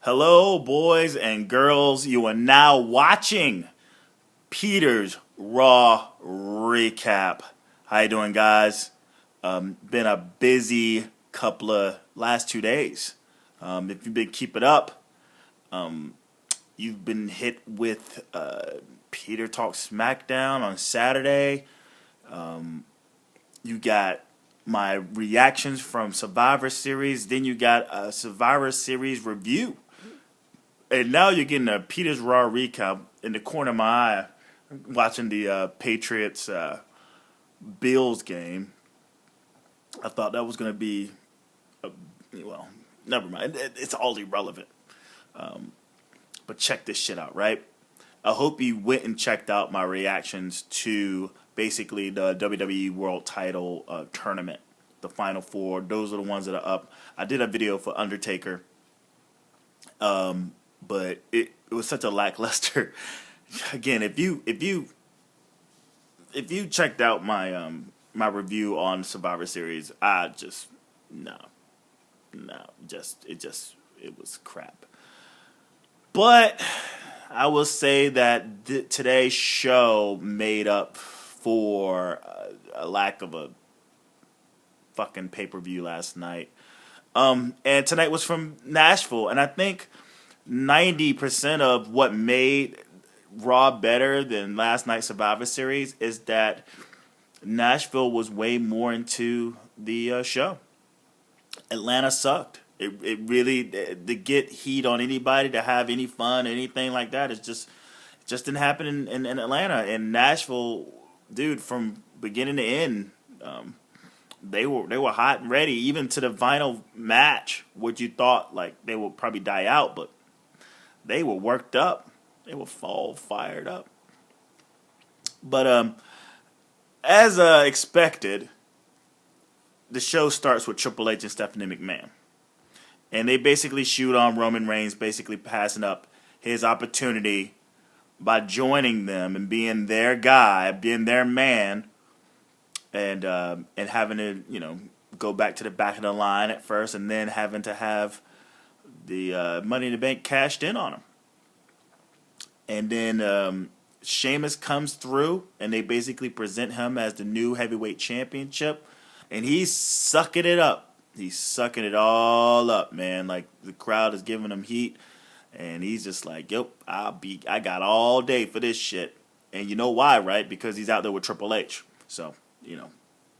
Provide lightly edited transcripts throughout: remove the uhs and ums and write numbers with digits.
Hello, boys and girls. You are now watching Peter's Raw Recap. How you doing, guys? Been a busy couple of last 2 days. If you've been keeping up, you've been hit with Peter Talk SmackDown on Saturday. You got my reactions from Survivor Series. Then you got a Survivor Series review. And now you're getting a Peter's Raw Recap in the corner of my eye, watching the Patriots Bills game. I thought that was going to be, well, never mind. It's all irrelevant. But check this shit out, right? I hope you went and checked out my reactions to basically the WWE World Title tournament, the Final Four. Those are the ones that are up. I did a video for Undertaker. But it was such a lackluster. Again, if you checked out my my review on Survivor Series, it was crap. But I will say that today's show made up for a lack of a fucking pay-per-view last night. And tonight was from Nashville, and I think 90% of what made Raw better than last night's Survivor Series is that Nashville was way more into the show. Atlanta sucked. It really, to get heat on anybody, to have any fun, anything like that, it just didn't happen in Atlanta. In Nashville, dude, from beginning to end, they were hot and ready, even to the final match, which you thought like they would probably die out, but they were worked up. They were all fired up. But as expected, the show starts with Triple H and Stephanie McMahon. And they basically shoot on Roman Reigns, basically passing up his opportunity by joining them and being their guy, being their man, and having to, go back to the back of the line at first, and then having to have the Money in the Bank cashed in on him. And then Sheamus comes through, and they basically present him as the new heavyweight championship, and he's sucking it up. He's sucking it all up, man. Like, the crowd is giving him heat, and he's just like, yep, I got all day for this shit. And you know why, right? Because he's out there with Triple H. So,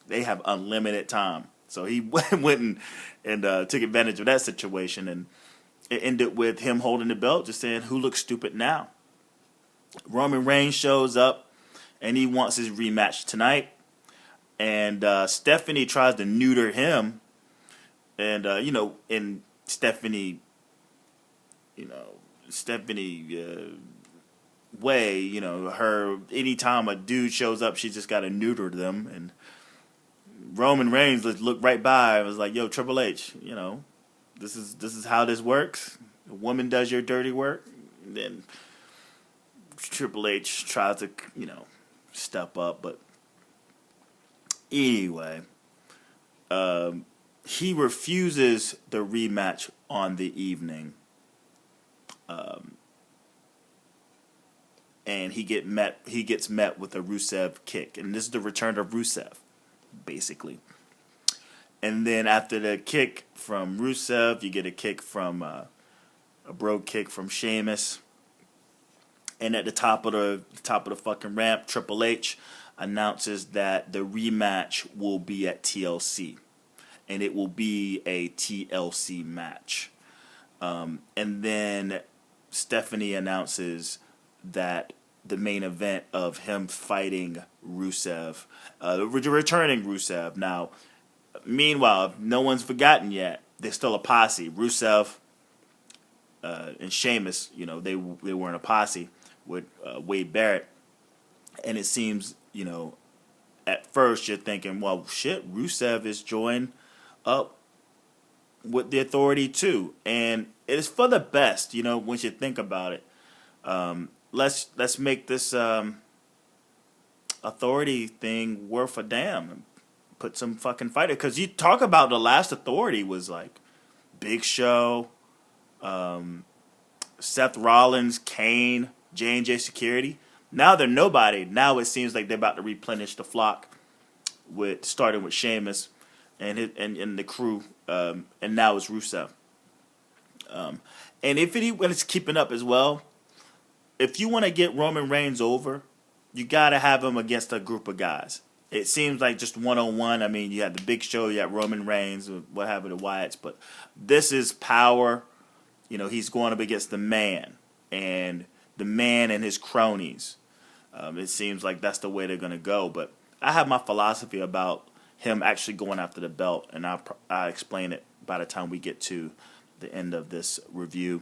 they have unlimited time. So he went and took advantage of that situation, and it ended with him holding the belt, just saying, who looks stupid now? Roman Reigns shows up, and he wants his rematch tonight. And Stephanie tries to neuter him. And, in Stephanie way, her, anytime a dude shows up, she's just got to neuter them. And Roman Reigns looked right by and was like, yo, Triple H, this is how this works. A woman does your dirty work. And then Triple H tries to, step up. But anyway, he refuses the rematch on the evening. And he gets met with a Rusev kick. And this is the return of Rusev, basically. And then after the kick from Rusev, you get a kick from a brogue kick from Sheamus. And at the top of the fucking ramp, Triple H announces that the rematch will be at TLC, and it will be a TLC match. And then Stephanie announces that the main event of him fighting Rusev, returning Rusev. Now, meanwhile, if no one's forgotten yet, there's still a posse. Rusev and Sheamus, they were in a posse with Wade Barrett. And it seems, at first you're thinking, well, shit, Rusev is joined up with the Authority too. And it is for the best, once you think about it. Let's make this Authority thing worth a damn. Put some fucking fighter. Because you talk about the last Authority was like Big Show, Seth Rollins, Kane, J&J Security. Now they're nobody. Now it seems like they're about to replenish the flock, starting with Sheamus and the crew, and now it's Rusev. And when it's keeping up as well, if you want to get Roman Reigns over, you got to have him against a group of guys. It seems like just one-on-one. I mean, you had the Big Show, you had Roman Reigns, what have you, the Wyatts, but this is power. You know, he's going up against the man and his cronies. It seems like that's the way they're going to go. But I have my philosophy about him actually going after the belt, and I'll explain it by the time we get to the end of this review.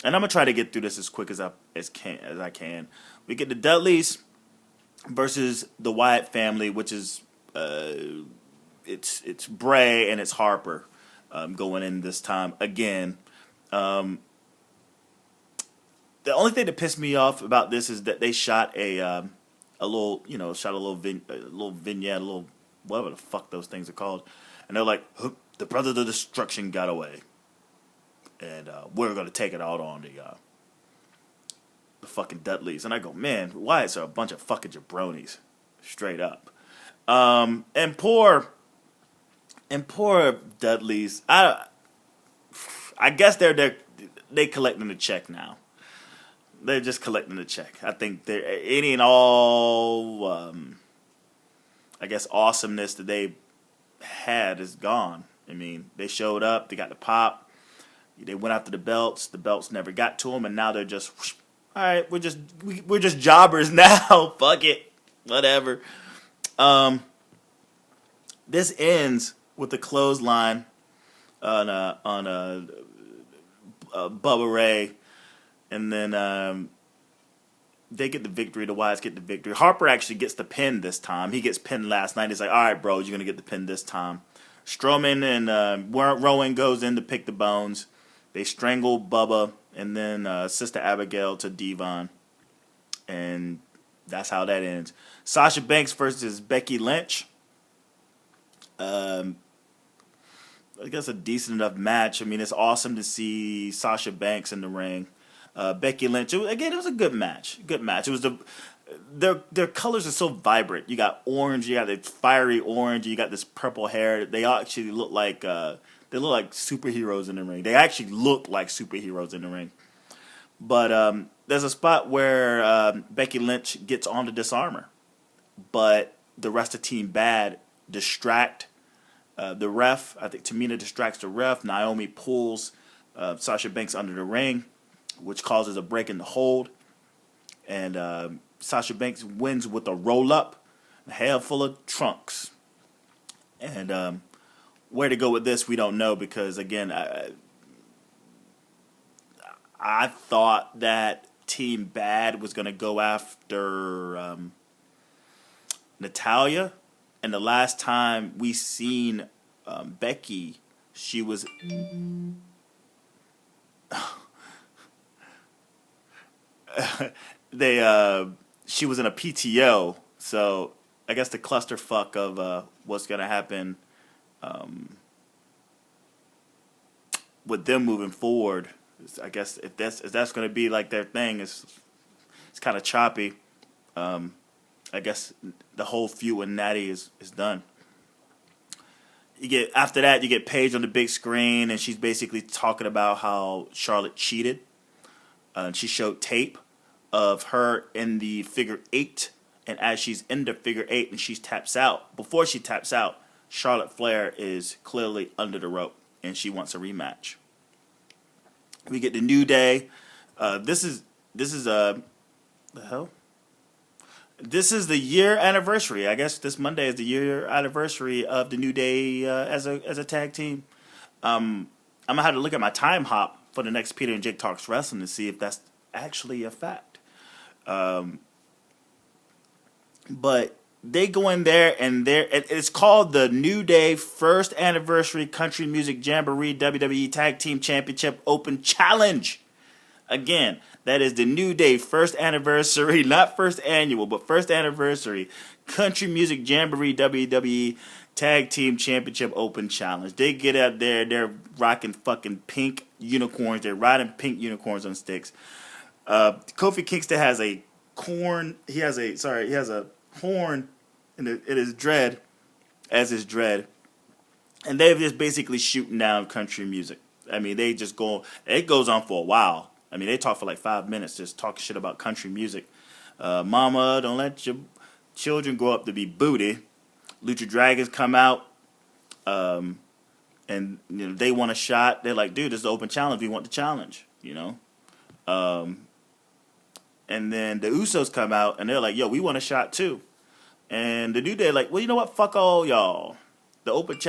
And I'm going to try to get through this as quick as I can. We get the Dudleys versus the Wyatt family, which is it's Bray and it's Harper going in this time again. The only thing that pissed me off about this is that they shot a little vignette, whatever the fuck those things are called, and they're like, the Brothers of Destruction got away, and we're gonna take it out on the fucking Dudleys. And I go, man, Wyatts are a bunch of fucking jabronis, straight up. And poor Dudleys. I guess they collecting the check now. They're just collecting the check. I think any and all, I guess, awesomeness that they had is gone. I mean, they showed up, they got the pop, they went after the belts never got to them, and now they're just, all right, we're just jobbers now. Fuck it, whatever. This ends with a clothesline on Bubba Ray. And then they get the victory. The Wyatts get the victory. Harper actually gets the pin this time. He gets pinned last night. He's like, all right, bro, you're going to get the pin this time. Strowman and Rowan goes in to pick the bones. They strangle Bubba and then Sister Abigail to Devon. And that's how that ends. Sasha Banks versus Becky Lynch. I guess a decent enough match. I mean, it's awesome to see Sasha Banks in the ring. Becky Lynch, it was a good match. Good match. It was their colors are so vibrant. You got orange, you got the fiery orange, you got this purple hair. They actually look like superheroes in the ring. They actually look like superheroes in the ring. But there's a spot where Becky Lynch gets on the disarmer, but the rest of Team Bad distract the ref. I think Tamina distracts the ref. Naomi pulls Sasha Banks under the ring, which causes a break in the hold. And Sasha Banks wins with a roll-up, a head full of trunks. And where to go with this, we don't know, because, again, I thought that Team Bad was going to go after Natalya. And the last time we seen Becky, she was... she was in a PTO, so I guess the clusterfuck of what's gonna happen with them moving forward. I guess if that's gonna be like their thing, it's kind of choppy. I guess the whole feud with Natty is done. After that, you get Paige on the big screen, and she's basically talking about how Charlotte cheated. She showed tape of her in the figure 8, and as she's in the figure 8 and she taps out, before she taps out, Charlotte Flair is clearly under the rope, and she wants a rematch. We get the New Day. This is the hell? This is the year anniversary. I guess this Monday is the year anniversary of the New Day as a tag team. I'm gonna have to look at my time hop for the next Peter and Jake Talks Wrestling to see if that's actually a fact. But they go in there, and it's called the New Day First Anniversary Country Music Jamboree WWE Tag Team Championship Open Challenge. Again, that is the New Day First Anniversary, not first annual, but first anniversary Country Music Jamboree WWE Tag Team Championship Open Challenge. They get out there, they're rocking fucking pink unicorns. They're riding pink unicorns on sticks. Kofi Kingston has a corn. He has a horn in his dread, as his dread, and they're just basically shooting down country music. I mean, they just go. It goes on for a while. I mean, they talk for like 5 minutes, just talking shit about country music. Mama, don't let your children grow up to be booty. Lucha Dragons come out, and they want a shot. They're like, dude, this is an open challenge. We want the challenge, And then the Usos come out, and they're like, yo, we want a shot too. And the New Day like, well, you know what? Fuck all y'all. The open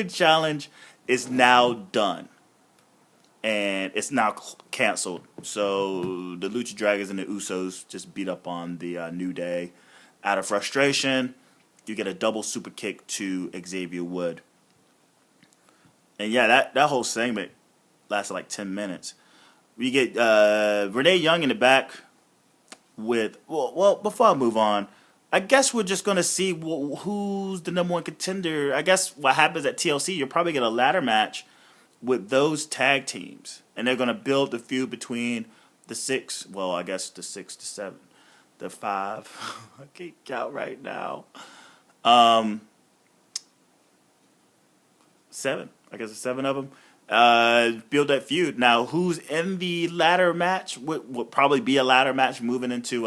challenge is now done. And it's now canceled. So the Lucha Dragons and the Usos just beat up on the New Day. Out of frustration, you get a double super kick to Xavier Wood. And yeah, that whole segment lasted like 10 minutes. We get Renee Young in the back with... Well, before I move on, I guess we're just going to see who's the number one contender. I guess what happens at TLC, you'll probably get a ladder match with those tag teams. And they're going to build the feud between the 6, well, I guess the 6 to 7, the 5. I can't count right now. 7. I guess there's 7 of them. Build that feud. Now, who's in the ladder match would probably be a ladder match moving into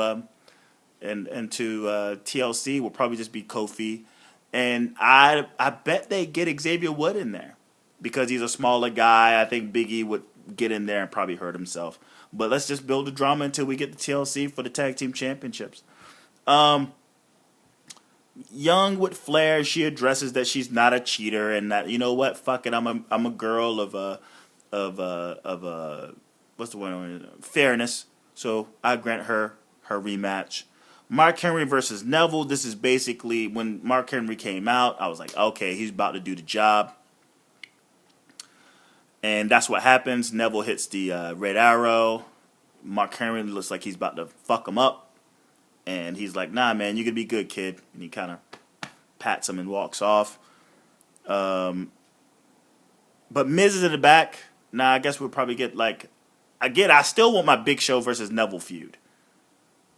TLC. Will probably just be Kofi. And I bet they get Xavier Wood in there. Because he's a smaller guy, I think Big E would get in there and probably hurt himself. But let's just build the drama until we get the TLC for the Tag Team Championships. Young with Flair, she addresses that she's not a cheater and that, you know what, fuck it, I'm a girl of what's the word? Fairness. So I grant her rematch. Mark Henry versus Neville. This is basically when Mark Henry came out. I was like, okay, he's about to do the job. And that's what happens. Neville hits the red arrow. Mark Henry looks like he's about to fuck him up. And he's like, nah, man, you can be good, kid. And he kind of pats him and walks off. But Miz is in the back. Nah, I guess we'll probably get like... I still want my Big Show versus Neville feud.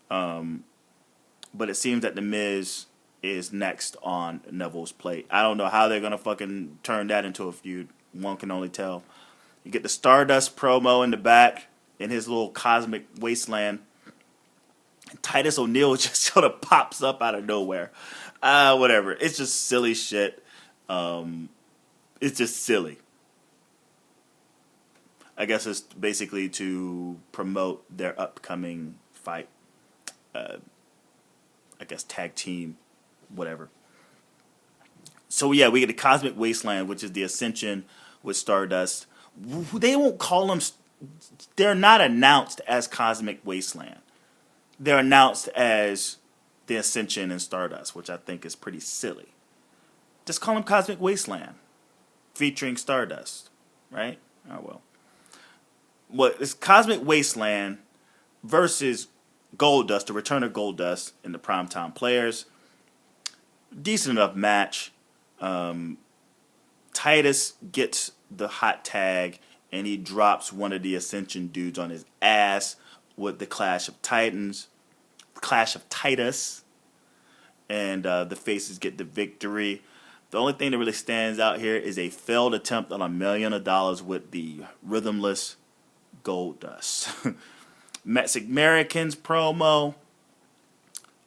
But it seems that the Miz is next on Neville's plate. I don't know how they're going to fucking turn that into a feud. One can only tell. You get the Stardust promo in the back in his little cosmic wasteland. And Titus O'Neil just sort of pops up out of nowhere. Whatever. It's just silly shit. It's just silly. I guess it's basically to promote their upcoming fight. I guess tag team, whatever. So yeah, we get the Cosmic Wasteland, which is the Ascension with Stardust. They won't call them... They're not announced as Cosmic Wasteland. They're announced as the Ascension and Stardust, which I think is pretty silly. Just call them Cosmic Wasteland, featuring Stardust, right? Oh, well. What is Cosmic Wasteland versus Goldust, the return of Goldust in the Primetime Players. Decent enough match. Titus gets the hot tag, and he drops one of the Ascension dudes on his ass with the Clash of Titans. Clash of Titus. And the faces get the victory. The only thing that really stands out here is a failed attempt on $1 million with the rhythmless Goldust. Mexican-Americans promo.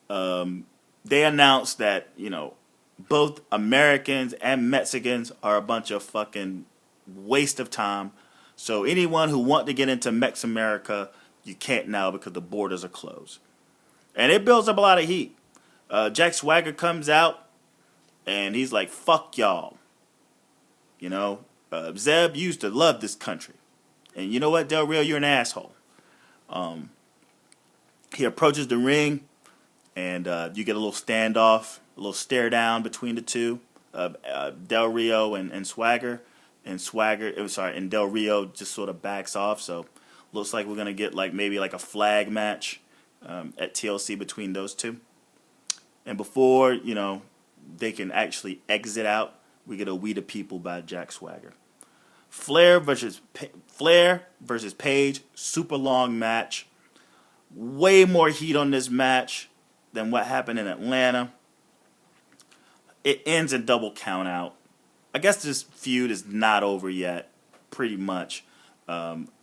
They announced that, both Americans and Mexicans are a bunch of fucking waste of time. So anyone who want to get into Mex America, you can't now because the borders are closed. And it builds up a lot of heat. Jack Swagger comes out and he's like, fuck y'all. Zeb used to love this country. And you know what, Del Rio, you're an asshole. He approaches the ring and you get a little standoff, a little stare down between the two, Del Rio and Swagger. And Del Rio just sort of backs off. So looks like we're gonna get maybe a flag match at TLC between those two. And before they can actually exit out, we get a "We the People" by Jack Swagger. Flair versus Paige, super long match. Way more heat on this match than what happened in Atlanta. It ends in double count out. I guess this feud is not over yet, pretty much.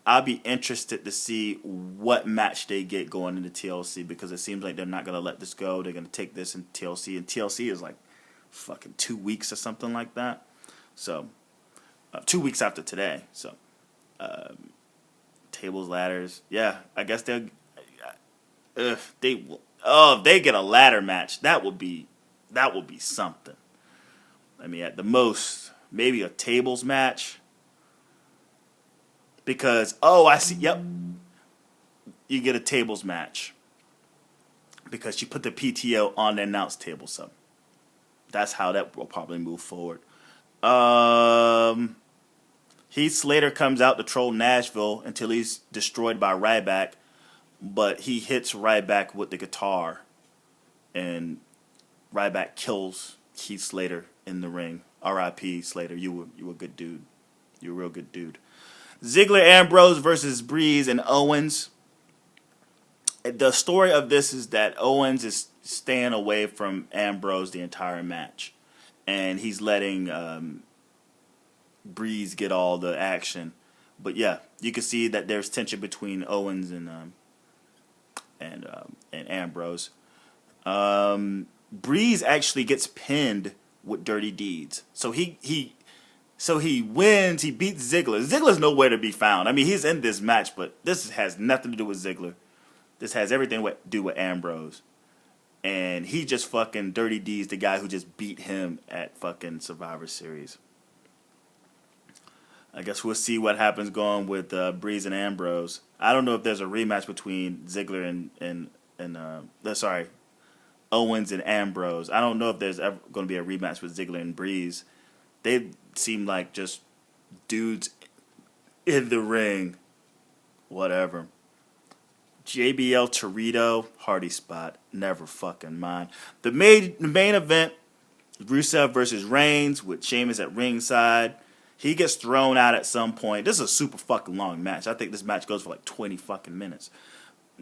I'll be interested to see what match they get going into TLC because it seems like they're not going to let this go. They're going to take this in TLC, and TLC is like fucking 2 weeks or something like that. So, 2 weeks after today. So, tables, ladders. Yeah, I guess they'll. If they get a ladder match, that would be something. I mean, at the most, maybe a tables match. Because, I see, yep, you get a tables match. Because you put the PTO on the announce table, so that's how that will probably move forward. Heath Slater comes out to troll Nashville until he's destroyed by Ryback, but he hits Ryback with the guitar, and Ryback kills Heath Slater in the ring. R.I.P. Slater, you were a good dude. You were a real good dude. Ziggler, Ambrose versus Breeze and Owens. The story of this is that Owens is staying away from Ambrose the entire match, and he's letting Breeze get all the action. But yeah, you can see that there's tension between Owens and Ambrose. Breeze actually gets pinned with Dirty Deeds, so he wins. He beats Ziggler. Ziggler's nowhere to be found. I mean, he's in this match, but this has nothing to do with Ziggler. This has everything to do with Ambrose. And he just fucking Dirty D's the guy who just beat him at fucking Survivor Series. I guess we'll see what happens going with Breeze and Ambrose. I don't know if there's a rematch between Ziggler and Owens and Ambrose. I don't know if there's ever going to be a rematch with Ziggler and Breeze. They seem like just dudes in the ring. Whatever. JBL Torito, Hardy spot. Never fucking mind. The main event, Rusev versus Reigns with Sheamus at ringside. He gets thrown out at some point. This is a super fucking long match. I think this match goes for like 20 fucking minutes.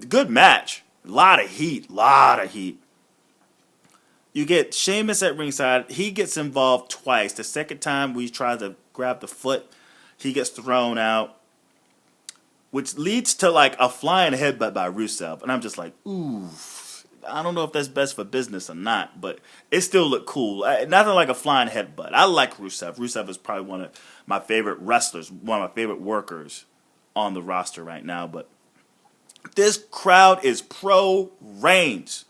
Good match. A lot of heat. You get Sheamus at ringside. He gets involved twice. The second time we try to grab the foot, he gets thrown out, which leads to like a flying headbutt by Rusev. And I'm just like, ooh, I don't know if that's best for business or not, but it still looked cool. Nothing like a flying headbutt. I like Rusev. Rusev is probably one of my favorite wrestlers, one of my favorite workers on the roster right now. But this crowd is pro Reigns.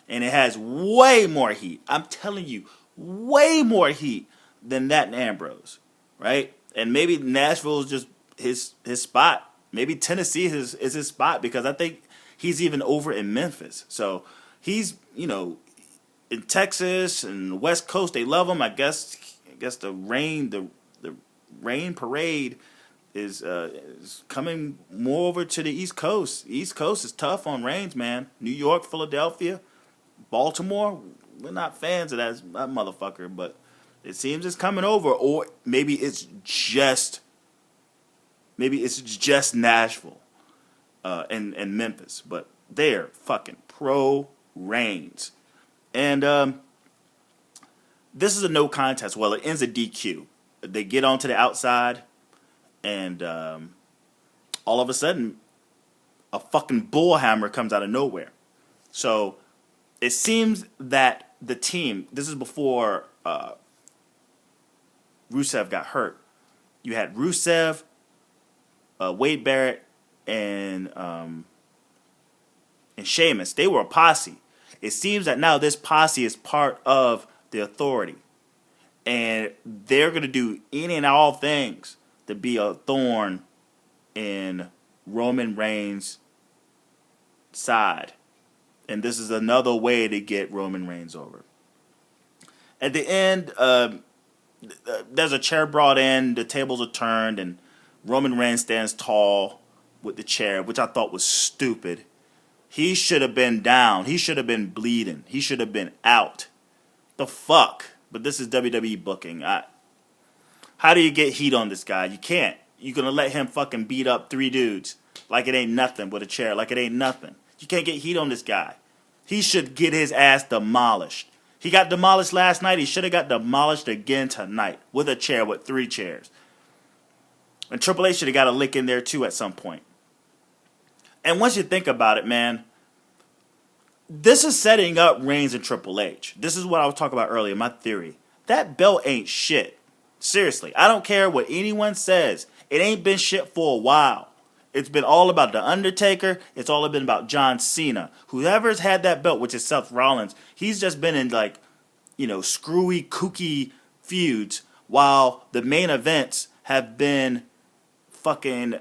And it has way more heat. I'm telling you, way more heat than that in Ambrose, right? And maybe Nashville is just his spot. Maybe Tennessee is his spot because I think he's even over in Memphis. So he's, in Texas and the West Coast, they love him. I guess the rain parade is coming more over to the East Coast. East Coast is tough on Reigns, man. New York, Philadelphia, Baltimore, we're not fans of that motherfucker, but it seems it's coming over. Or maybe it's just Nashville and Memphis, but they're fucking pro Reigns. And this is a no contest. Well, it ends a DQ. They get onto the outside, and all of a sudden, a fucking bullhammer comes out of nowhere. So it seems that the team, this is before Rusev got hurt. You had Rusev, Wade Barrett, and Sheamus. They were a posse. It seems that now this posse is part of the Authority. And they're going to do any and all things to be a thorn in Roman Reigns' side. And this is another way to get Roman Reigns over. At the end, there's a chair brought in, the tables are turned, and Roman Reigns stands tall with the chair, which I thought was stupid. He should have been down. He should have been bleeding. He should have been out. The fuck? But this is WWE booking. How do you get heat on this guy? You can't. You're going to let him fucking beat up 3 dudes like it ain't nothing with a chair, like it ain't nothing. You can't get heat on this guy. He should get his ass demolished. He got demolished last night. He should have got demolished again tonight with a chair, with 3 chairs. And Triple H should have got a lick in there too at some point. And once you think about it, man, this is setting up Reigns and Triple H. This is what I was talking about earlier, my theory. That belt ain't shit. Seriously, I don't care what anyone says. It ain't been shit for a while. It's been all about The Undertaker. It's all been about John Cena. Whoever's had that belt, which is Seth Rollins, he's just been in like, screwy, kooky feuds while the main events have been fucking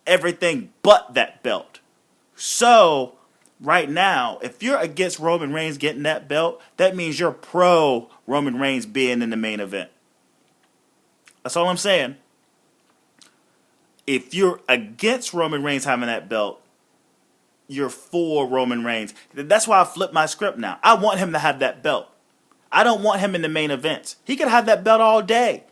everything but that belt. So, right now, if you're against Roman Reigns getting that belt, that means you're pro Roman Reigns being in the main event. That's all I'm saying. If you're against Roman Reigns having that belt, you're for Roman Reigns. That's why I flipped my script now. I want him to have that belt. I don't want him in the main events. He could have that belt all day.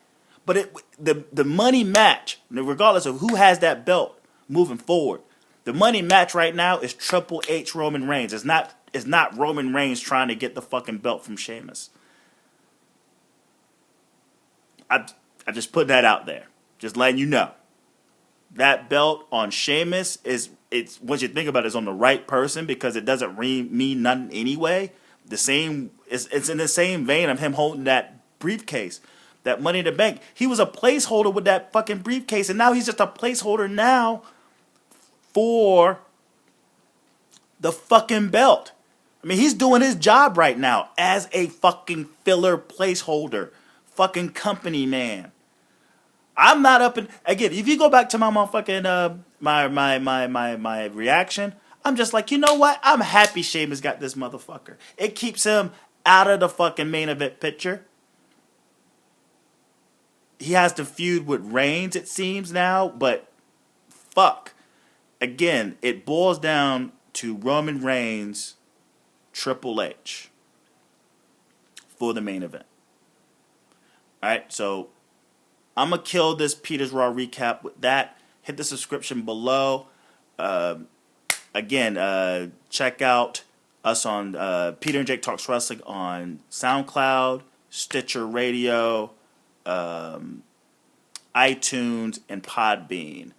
But the money match, regardless of who has that belt moving forward, the money match right now is Triple H Roman Reigns. It's not Roman Reigns trying to get the fucking belt from Sheamus. I just put that out there. Just letting you know. That belt on Sheamus it's once you think about it, it's on the right person because it doesn't mean nothing anyway. It's in the same vein of him holding that briefcase, that Money in the Bank. He was a placeholder with that fucking briefcase, and now he's just a placeholder now for the fucking belt. I mean, he's doing his job right now as a fucking filler placeholder, fucking company man. I'm not up in, again, if you go back to my motherfucking my reaction, I'm just like, you know what? I'm happy Sheamus got this motherfucker. It keeps him out of the fucking main event picture. He has to feud with Reigns, it seems now, but fuck. Again, it boils down to Roman Reigns, Triple H for the main event. Alright, so I'm going to kill this Peter's Raw recap with that. Hit the subscription below. Again, check out us on Peter and Jake Talks Wrestling on SoundCloud, Stitcher Radio, iTunes, and Podbean.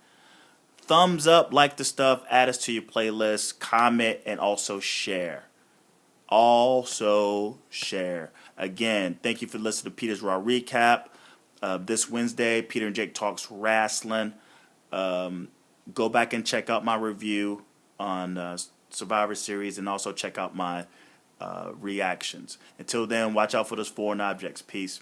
Thumbs up, like the stuff, add us to your playlist, comment, and also share. Again, thank you for listening to Peter's Raw Recap. This Wednesday, Peter and Jake Talks Wrestling. Go back and check out my review on Survivor Series and also check out my reactions. Until then, watch out for those foreign objects. Peace.